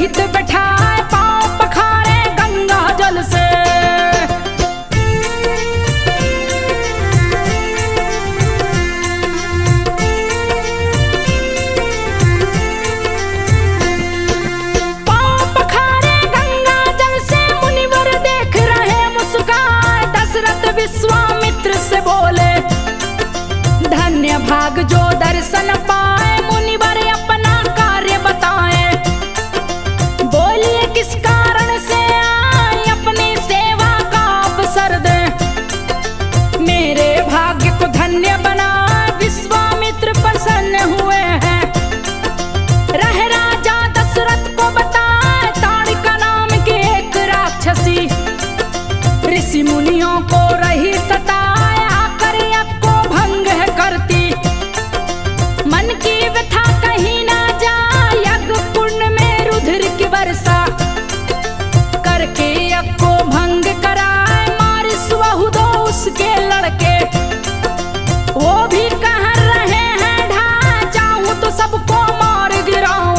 सहित बैठाए पांव पखारे गंगा जल से। पांव पखारे गंगा जल से मुनिवर देख रहे मुस्काए। दशरथ विश्वामित्र से बोले धन्य भाग जो दर्शन पाए। मुनिवर अपना कार्य बताए। बोलिए किस कारण से आए अपनी सेवा का अवसर दे। मेरे भाग्य को धन्य बनाए विश्वामित्र प्रसन्न हुए हैं। रह राजा दशरथ को बताए ताड़िका नाम की एक राक्षसी। ऋषि मुनियों को रही सताए आकर यज्ञ को भंग है करती। मन की व्यथा कहीं ना जाए यज्ञ कुंड में रुधिर की वर्षा करके यज्ञ को भंग कराए। मार स्वहु दो उसके लड़के वो भी कह रहे हैं ढा जाऊं तो सबको मार गिराऊं।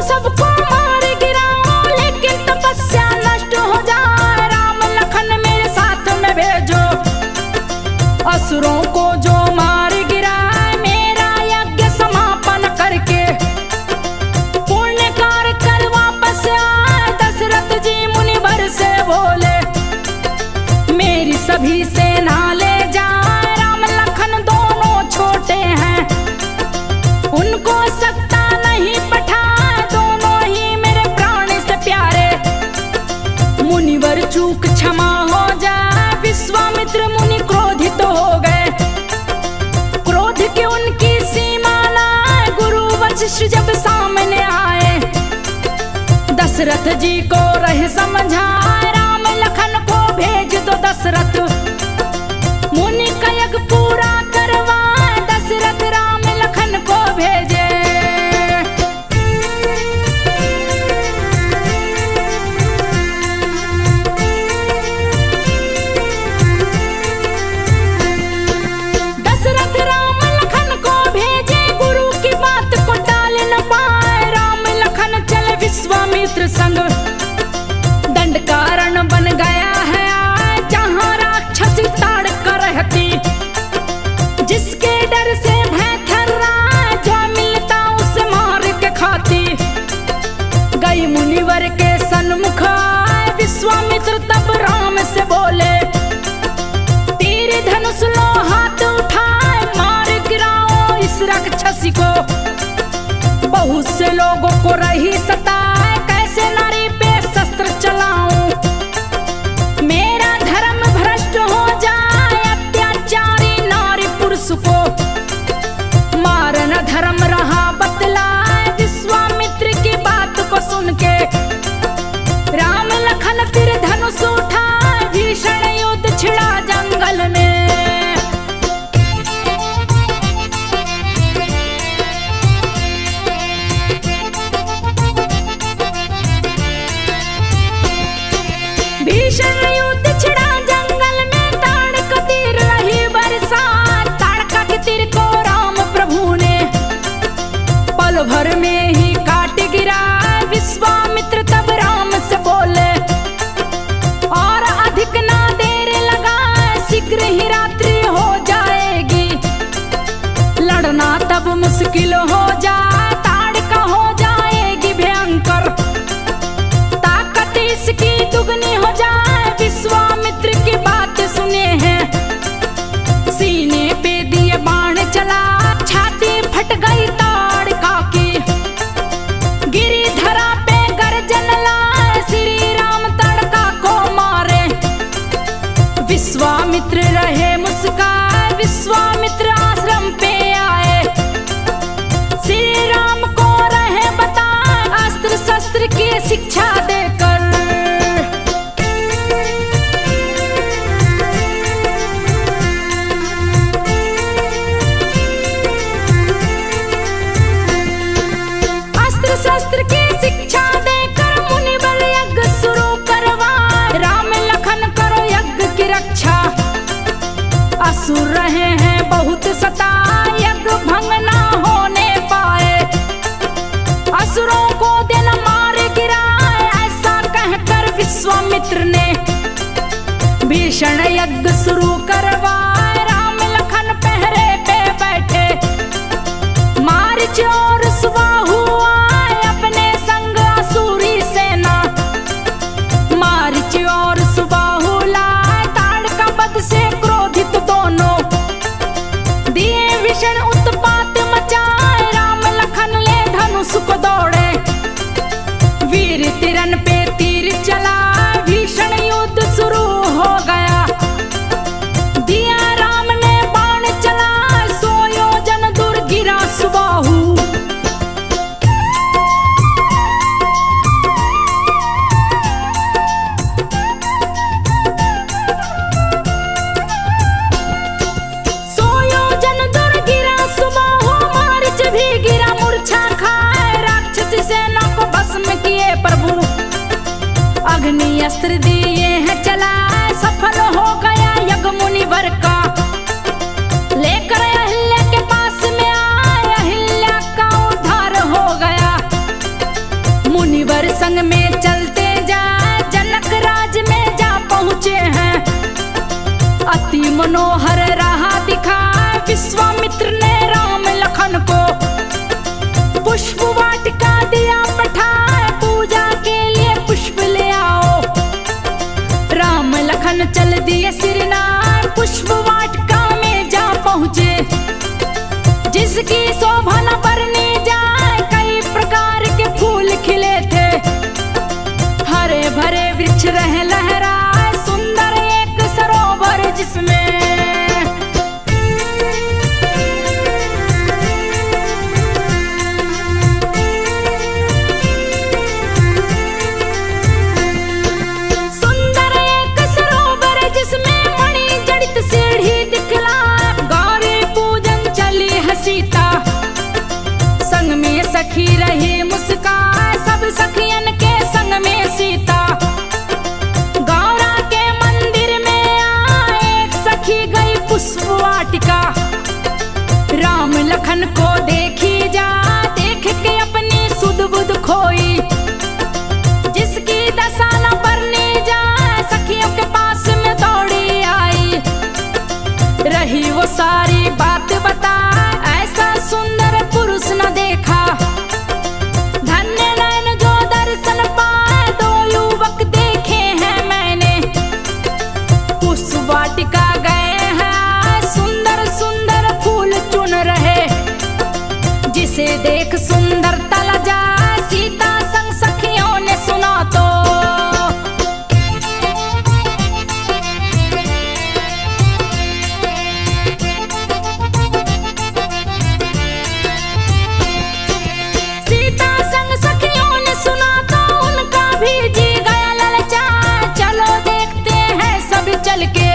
सबको मार गिराओ लेकिन तपस्या नष्ट हो जाए। राम लखन मेरे साथ में भेजो असुरों को जो मार गिराए। मेरा यज्ञ समापन करके पुण्य कार्य कर वापस आए। दशरथ जी मुनिवर से बोले मेरी सभी सेना ले जाए। राम लखन दोनों छोटे हैं उनको सत्ता नहीं पठा। मुनिवर चूक क्षमा हो जाए। विश्वामित्र मुनि क्रोधित हो गए। क्रोध की उनकी सीमा लाए। गुरु वशिष्ठ जब सामने आए दशरथ जी को रह समझाए। राम लखन को भेज दो दशरथ मुनि का यज्ञ पूरा करवाए। दशरथ राम लखन को भेजे। विश्वामित्र संग दंडकारण बन गया है आज जहां राक्षसी ताड़का रहती। जिसके डर से भय थर्रा जो मिलता उसे मार के खाती। गई मुनिवर के सन्मुख आए विश्वामित्र तब राम से बोले तीर धनुष लो हाथ उठाए। मार गिराओ इस राक्षसी को बहुत से लोगों को रही सताए। कैसे नारी पे शस्त्र चलाऊं मेरा धर्म भ्रष्ट हो जाए। अत्याचारी नारी पुरुष को मारना धर्म रहा बतलाए। विश्वामित्र की बात को सुन के राम लखन तीर धनुष उठाए। भीषण युद्ध छिड़ा जंगल में। भीषण युद्ध छिड़ा जंगल में। ताड़का तीर रही बरसात। ताड़का के तीर को राम प्रभु ने पल भर में ही काट गिरा। विश्वामित्र तब राम से बोले और अधिक ना देर लगा। शीघ्र ही रात्रि हो जाएगी लड़ना तब मुश्किल हो जाए। ताड़का हो जाएगी भयंकर ताकत इसकी दुगनी हो जाए। विश्वामित्र की बात सुने हैं सीने पे दिए बाण चला। छाती फट गई ताड़का की गिरी धरा पे गर्जन लाए। श्री राम ताड़का को मारे विश्वामित्र रहे मुस्काए। विश्वामित्र आश्रम पे आए श्री राम को रहे बताए अस्त्र शस्त्र की शिक्षा देकर। शस्त्र की शिक्षा देकर मुनिवर यज्ञ शुरू करवा। राम असुर रहे हैं बहुत सताए, यज्ञ भंग ना होने पाए। असुरों को दिन मार गिराए, ऐसा कहकर विश्वामित्र ने भीषण यज्ञ शुरू करवाए। राम लखन पहरे पे बैठे, मारीच और सुबाहु आए अपने संग असुरी सेना। मारीच और सुबाहु लाए ताड़का वध से क्रोधित दोनों, दिए भीषण उत्पात मचाए। राम लखन ले धनुष को दौड़े, वीर तिरन पे तीर चला, भीषण युद्ध शुरू हो गया। दिया राम ने बाण चला, 100 योजन दूर गिरा सुबाहु। प्रभु अग्नि अस्त्र दिए हैं चला, सफल हो गया यज्ञ मुनिवर का। लेकर अहिल्या के पास में आए, अहिल्या का उद्धार हो गया। मुनिवर संग में चलते जाए, जनक राज में जा पहुँचे हैं। अति मनोहर राह दिखाए, विश्वामित्र ने राम लखन को पुष्प वाटिका दिया पठाए। पूजा के लिए पुष्प ले आओ, राम लखन चल दिए सिरनार। पुष्प वाटिका में जा पहुँचे, जिसकी शोभा न बरनी जाए। कई प्रकार के फूल खिले थे, हरे भरे वृक्ष रहे लहराए। सुंदर एक सरोवर जिसमें सखी रही मुस्कान, सब सखियन के संग में सीता। गौरा के मंदिर में आए, एक सखी गई पुष्प वाटिका। राम लखन को देखी जा, देख के अपनी सुध बुध खोई। जिसकी दशा न बरनी जाए, सखियों के पास में दौड़ी आई। रही वो सारी बात बता, ऐसा सुंदर पुरुष न देखा। वाटिका गए हैं, सुंदर सुंदर फूल चुन रहे। जिसे देख सुंदरता लजा, सीता संग सखियों ने सुना तो। सीता संग सखियों ने सुना तो, उनका भी जी गया ललचा। चलो देखते हैं सब चल के,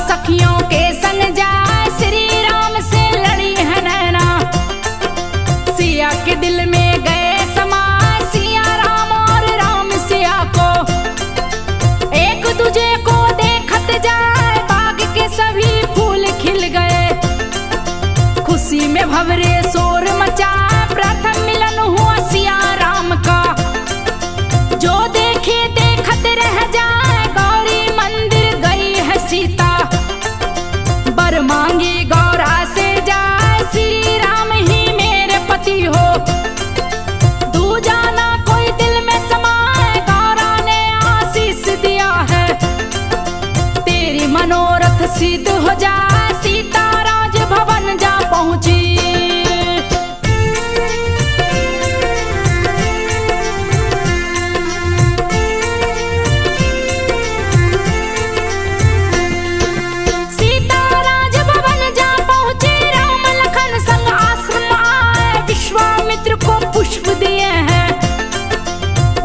सखियों के संग जाए। श्री राम से लड़ी है नैना, सिया के दिल में गए समा। सिया राम और राम सिया को एक दूजे को देखत जाए। बाग के सभी फूल खिल गए, खुशी में भवरे शोर मचा। प्रथम मिलन हुआ सिया राम का, जो देखे देखत रह जाए। गौरी मंदिर गई है सीता, वर मांगी गौरा से जाए। श्री राम ही मेरे पति हो, दूजा ना कोई दिल में समाए। गौरा ने आशीष दिया है, तेरी मनोरथ सिद्ध हो जाए। सीता राज भवन जा पहुंची।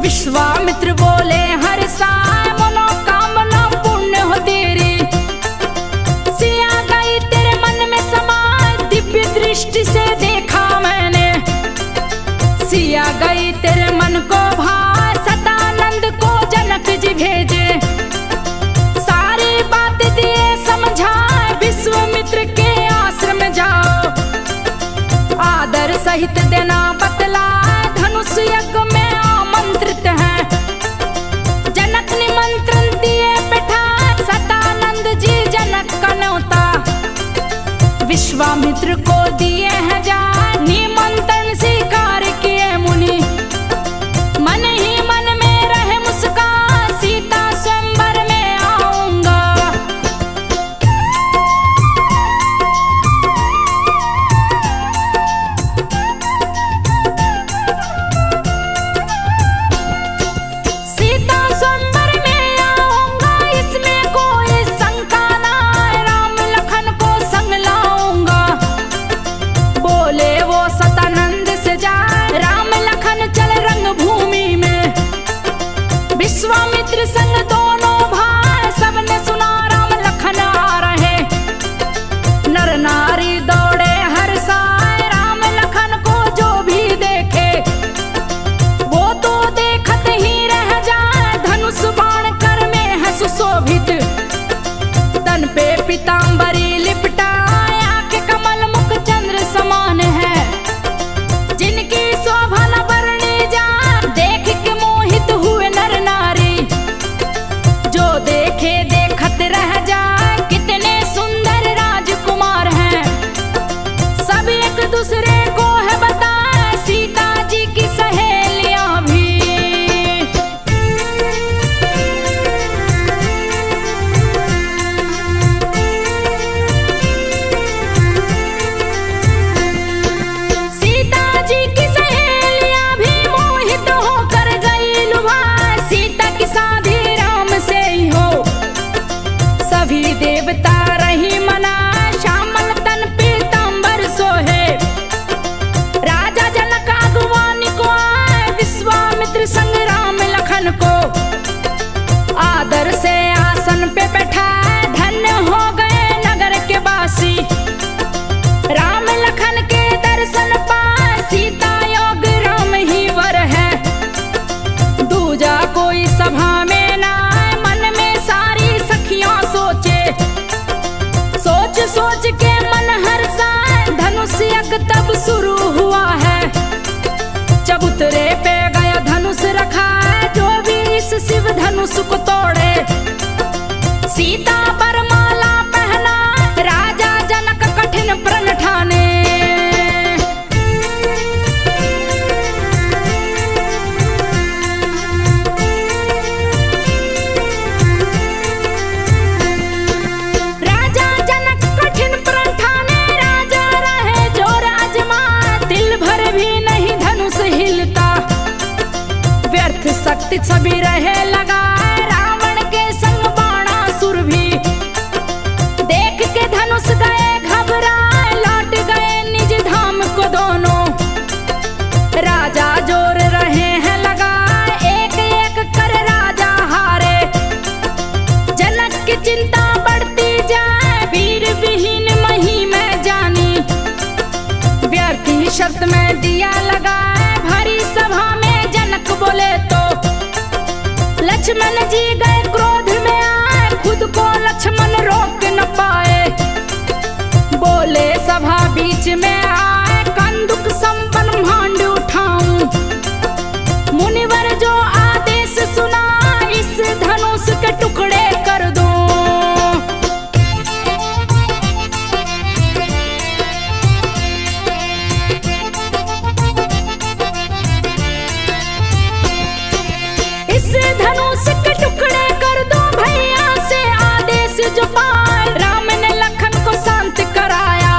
विश्वामित्र बोले हर साय, मनोकामना पूर्ण हो तेरी। सिया सहित देना बतला, धनुष यज्ञ में आमंत्रित है। जनक निमंत्रण दिए बैठा, सतानंद जी जनक का न्योता। विश्वामित्र को दिए हैं जा, निमंत्रण स्वीकार किए मुनि। मन ही मन में रहे मुस्कान, सीता स्वयंवर में आऊंगा। सीता स्वयंवर में आऊंगा, इसमें कोई शंका ना, राम लखन को संग लाऊंगा। बोले वो सतानंद से जा, राम लखन चल रंग भूमि में। विश्वामित्र संग दोनों भाई, सबने सुना राम लखन आ रहे। नर नारी दौड़े हर साय, राम लखन को जो भी देखे वो तो देखत ही रह जाए। धनुष बाण कर में है सुशोभित, तन पे पीतांबरी लिपटाए। आंख कमल मुख चंद्र समान है, जिनकी शोभा न वर्णी जा। देख के मोहित हुए नर नारी, जो देखे देखत रह जाए। कितने सुंदर राजकुमार हैं, सब एक दूसरे को है बताए। सीता जी की सहेलियां भी। सीता जी की सहेलियां भी मोहित होकर गई लुभा। सीता की शादी राम से ही हो, सभी देवता रही मना। श्यामल तन पीतांबर सोहे, राजा जनक अगवानी को आए। विश्वामित्र संग राम लखन को आदर से आसन पे बैठाए। धन्य हो गए नगर के वासी, राम लखन के दर्शन पाए। सीता योग राम ही वर है, दूजा कोई सभा में ना आए। मन में सारी सखियां सोचे, सोच सोच के मन हर्षाए। धनुष यज्ञ तब शुरू हुआ है, चबूतरे पे गया धनुष रखा है। जो भी इस शिव धनुष को तोड़े, सीता पर माला पहना। राजा जनक कठिन प्रण ठाने, राजा जनक कठिन प्रण ठाने। राजा रहे जोर अजमा, दिल भर भी नहीं धनुष हिलता। व्यर्थ शक्ति सभी रहे लगा, रावण के संग बाणासुर भी। देख के धनुष गए घबराए, लौट गए निज धाम को दोनों। राजा जोर रहे हैं लगा, एक एक कर राजा हारे। जनक की चिंता बढ़ती जाए, वीर विहीन मही में जानी। व्यर्थी शर्त में दिया लगाए, भरी सभा में जनक बोले तो। लक्ष्मण जी गए क्रोध में आए, खुद को लक्ष्मण रोक न पाए। बोले सभा बीच में आए, कंदुक संपन्न भांड उठाऊं। मुनिवर जो आदेश सुना, इस धनुष के टुकड़े कर दूं। इस धनुष के टुकड़े कर दो भैया से आदेश जो पाए। राम ने लखन को शांत कराया,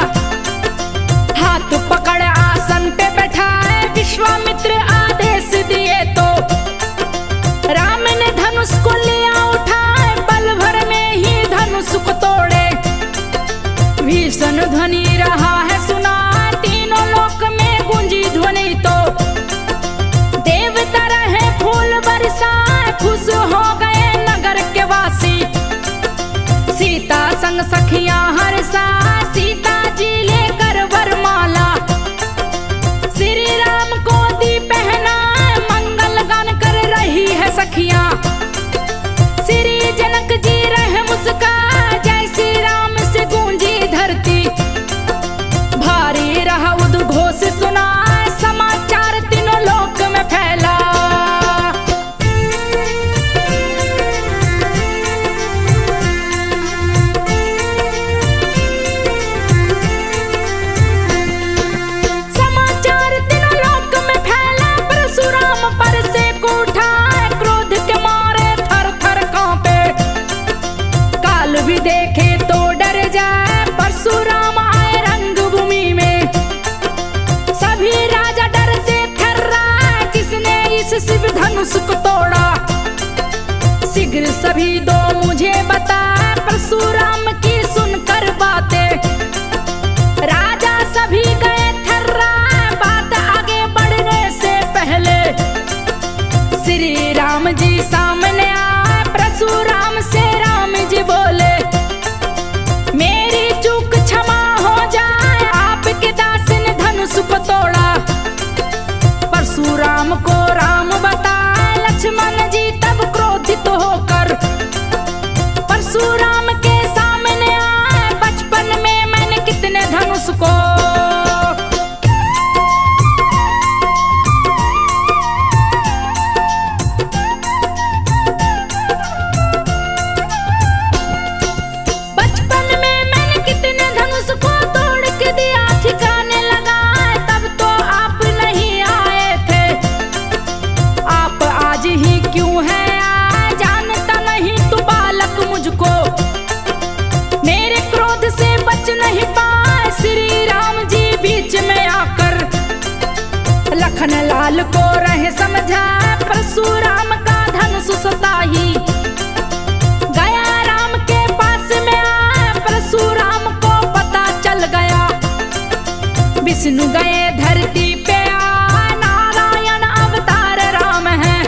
हाथ पकड़ आसन पे बैठाए। विश्वामित्र आदेश दिए तो राम ने धनुष को लिया उठाए। पल भर में ही धनुष को तोड़े, भीषण ध्वनि रहा है सुना। तीनों लोक में गूंजी ध्वनि तो, देवता रहे फूल बरसाए। खुश हो गए नगर के वासी, सीता संग सखियां हर्षा। सीता जी लेकर वरमाला, श्री राम को दी पहना। मंगल गान कर रही है सखियां, श्री जनक जी रहे मुस्का। जय श्री राम से गूंजी धरती, भारी रहा उद्घोष सुना। शीघ्र सभी दो मुझे बता, परशुराम की सुनकर बातें। राजा सभी गए थर्रा, बात आगे बढ़ने से पहले। श्री राम जी सामने आए, परशुराम से राम जी बोले, मेरी चूक क्षमा हो जाए, आपके दास ने धनुष को तोड़ा। परशुराम को राम बताए, लक्ष्मण जी तब क्रोधित होकर परशुराम के सामने आए, बचपन में मैंने कितने धनुष को। बचपन में मैंने कितने धनुष को तोड़ के दिया ठिकाने लगा, तब तो आप नहीं आए थे। आप आज ही क्यों है आए, जानता नहीं तू बालक मुझको। मेरे क्रोध से बच नहीं पाए, श्री राम जी बीच में आकर लखन लाल को रहे समझा, परशुराम का धनुष सताही। गया राम के पास में आए, परशुराम को पता चल गया। विष्णु गए धरती पे आए, नारायण अवतार राम है।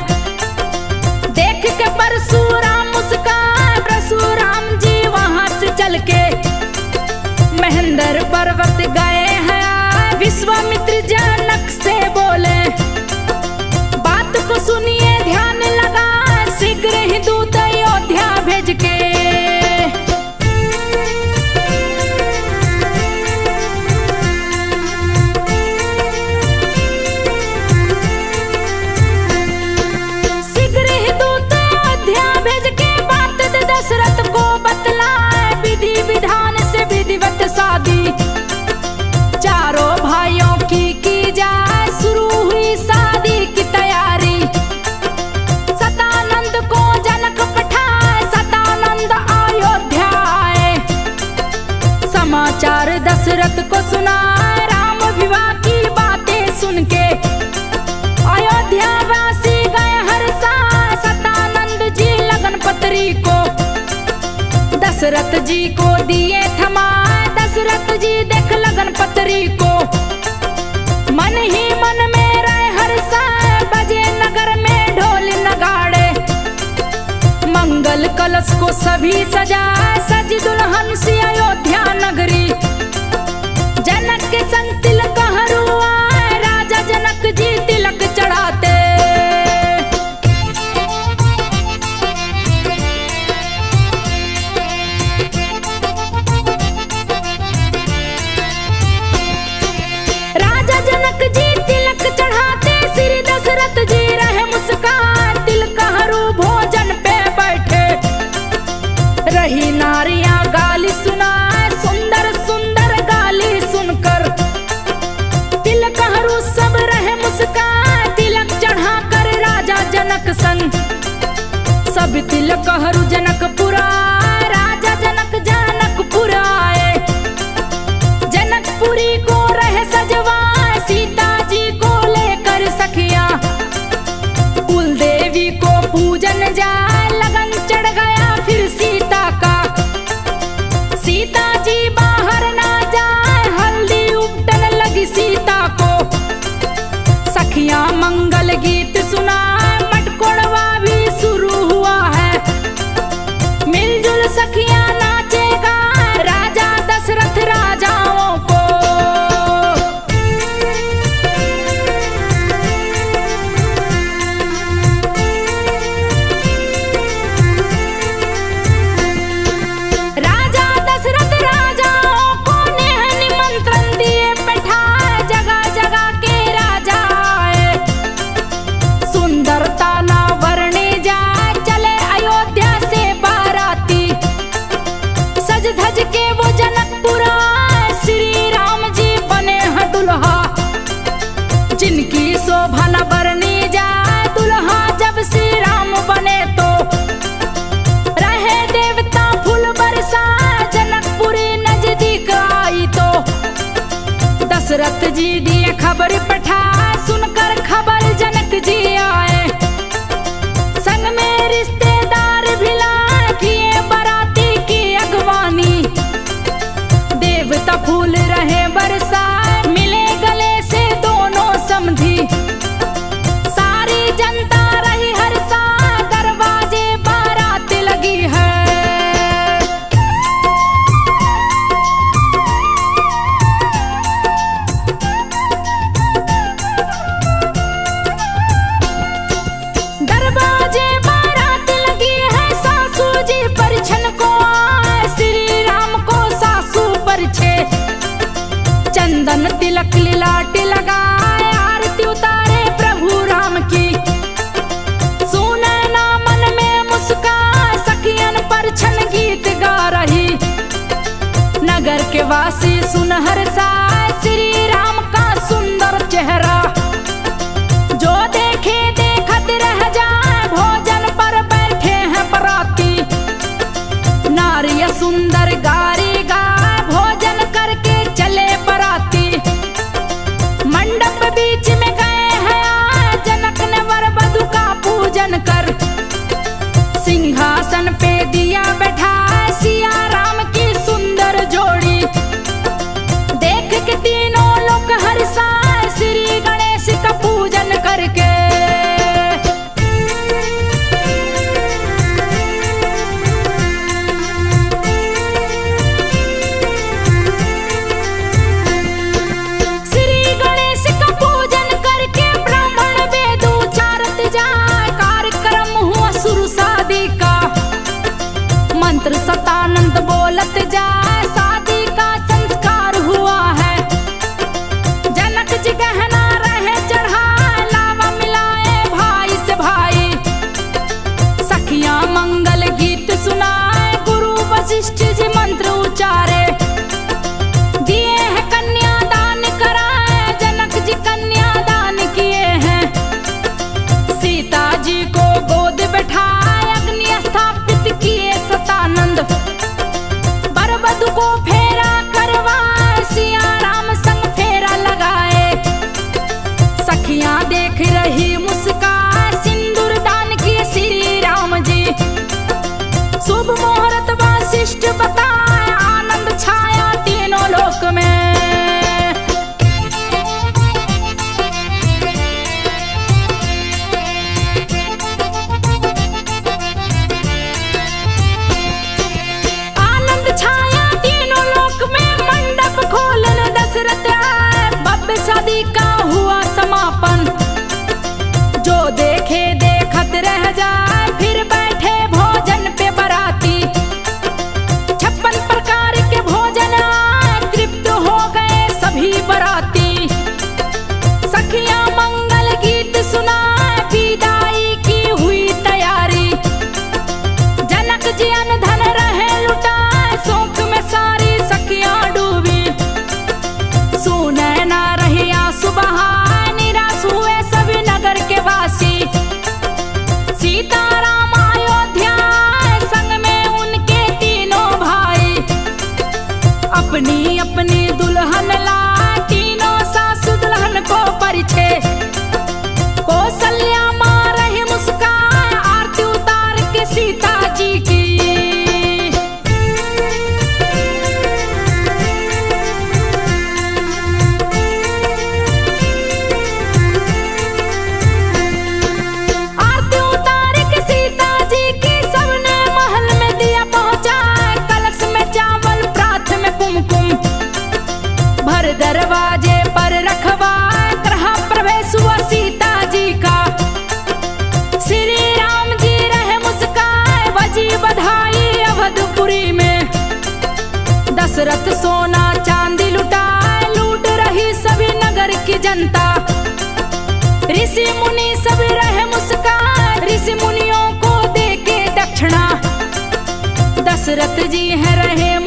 देख के परशुराम मुस्काए, परशुराम जी वहां से चल के महेंद्र पर्वत गए हैं। विश्वामित्र जनक से बोले, बात को सुनिए ध्यान लगा, शीघ्र ही दूत अयोध्या भेज के। शीघ्र ही दूत अयोध्या भेज के, बात दशरथ को बतलाए, विधि विधान से विधिवत शादी चारों भाइयों की जाए। शुरू हुई शादी की तैयारी, सतानंद को जनक पठाए, सतानंद अयोध्या आए। समाचार दशरथ को सुनाए, राम विवाह की बातें सुन के अयोध्या वासी गए हर्षा, सतानंद जी लगन पत्री को दशरथ जी को दिए थमाए। दशरथ जी देख लगन पत्री को, मन ही मन में रहे हर्षा, बजे नगर में ढोल नगाड़े। मंगल कलश को सभी सजाए, सज दुल्हन सी अयोध्या नगरी। जनक के संग तिलक हरूआ, राजा जनक जी तिलक चढ़ाते। राजा जनक जी तिलक चढ़ाते, श्री दशरथ जी रहे मुस्कान, तिलक हरू भोजन पे बैठे। रही नारियां गाली सुनाए, सुंदर सुंदर गाली सुनकर तिलक हरू सब रहे मुस्कान। तिलक चढ़ाकर राजा जनक संग सब तिलक हरू जनकपुर आए, राजा जनक जनकपुर आए। जनकपुरी को रहे सजवाए, सीता जी को लेकर सखिया। कुल देवी को पूजन जाए, लगन चढ़ गया फिर सीता का। सीता जी बाहर ना जाए, हल्दी उपटन लगी सीता को। सखिया मंगल गीत सुनाए, मटकोड़वा भी शुरू हुआ है। मिलजुल सखिया नाचेगा राजा दशरथ राजाओं को। राजा दशरथ राजाओं को नेह निमंत्रण दिए बैठाए, जगह जगह के राजा आए। सुंदरता ना वर्णे जाए, चले अयोध्या से बाराती। सज धज के वो जनकपुर आए, श्री राम जी बने हैं दुल्हा। जिनकी शोभा न वर्णी जाए, दुल्हा जब श्री राम बने तो रहे देवता फूल बरसा। जनकपुरी नजदीक आई तो दशरथ जी दिए खबर पठाए, सुनकर खबर जनक जी आए। संग में रिश्तेदार देशवासी सुन हर्षाए श्री राम का सुंदर चेहरा। जो देखे देखत रह जाए, भोजन पर बैठे हैं पराती। नारिय सुंदर गारी गाए, भोजन करके चले बराती। मंडप बीच में गए हैं आए, जनक ने वर वधु का पूजन कर। सिंहासन पे दिया बैठाए, सिया राम की सुंदर जोड़ी। देख के तीनों लोग हर्षाए, श्री गणेश का पूजन करके। श्री गणेश का पूजन करके ब्राह्मण वेद उचारत जाए। कार्यक्रम हुआ शुरू शादी का, मंत्र सतानंद बोलत जाए। शादी का संस्कार हुआ है, जनक जी गहना रहे चढ़ाए। लावा मिलाए भाई से भाई, सखियां मंगल गीत सुनाए। गुरु वशिष्ठ जी मंत्र उचारे, दिए हैं कन्यादान कराए। जनक जी कन्यादान किए हैं, सीता जी को गोद बैठाए। अग्नि स्थापित किए सतानंद, वर वधु को फेरा करवाए। सिया राम संग फेरा लगाए, सखियां देख रही मुस्काए। सिंदूर दान किए श्री राम जी, शुभ मुहूर्त वशिष्ठ बताए। आनंद छाया तीनों लोक में। आनंद छाया तीनों लोक में, मंडप खोलन दशरथ आए। भव्य शादी का हुआ समापन, जो देखे देखत रह जाए। फिर बैठे भोजन पे बराती, 56 प्रकार के भोजन आए। तृप्त हो गए सभी बराती, सखियां मंगल गीत सुनाए। विदाई की हुई तैयारी, जनक जी अन धन रहे लुटाए। शोक में सारी सखियां डूबी, सुनैना रही आंसू बहाए। निराश हुए सभी नगर के वासी, सीताराम अयोध्या आए। संग में उनके तीनों भाई, अपनी अपनी दुल्हन लाए। तीनों सासु दुल्हन को परिछे, कौशल्या मां रही मुस्काए। आरती उतार के सीता जी की, आरती उतार के सीता जी की। सबने महल में दिया पहुंचाए, कलश में चावल प्रात में कुमकुम। भर दरवाजे पर रखवाए, गृह प्रवेश हुआ सीता जी का। श्री राम जी रहे मुस्काए, बजी बधाई अवधपुरी में। दशरथ सोना चांदी लुटाए, लूट रही सभी नगर की जनता। ऋषि मुनि सभी रहे मुस्काए, ऋषि मुनियों को देके दक्षिणा। दशरथ जी है रहे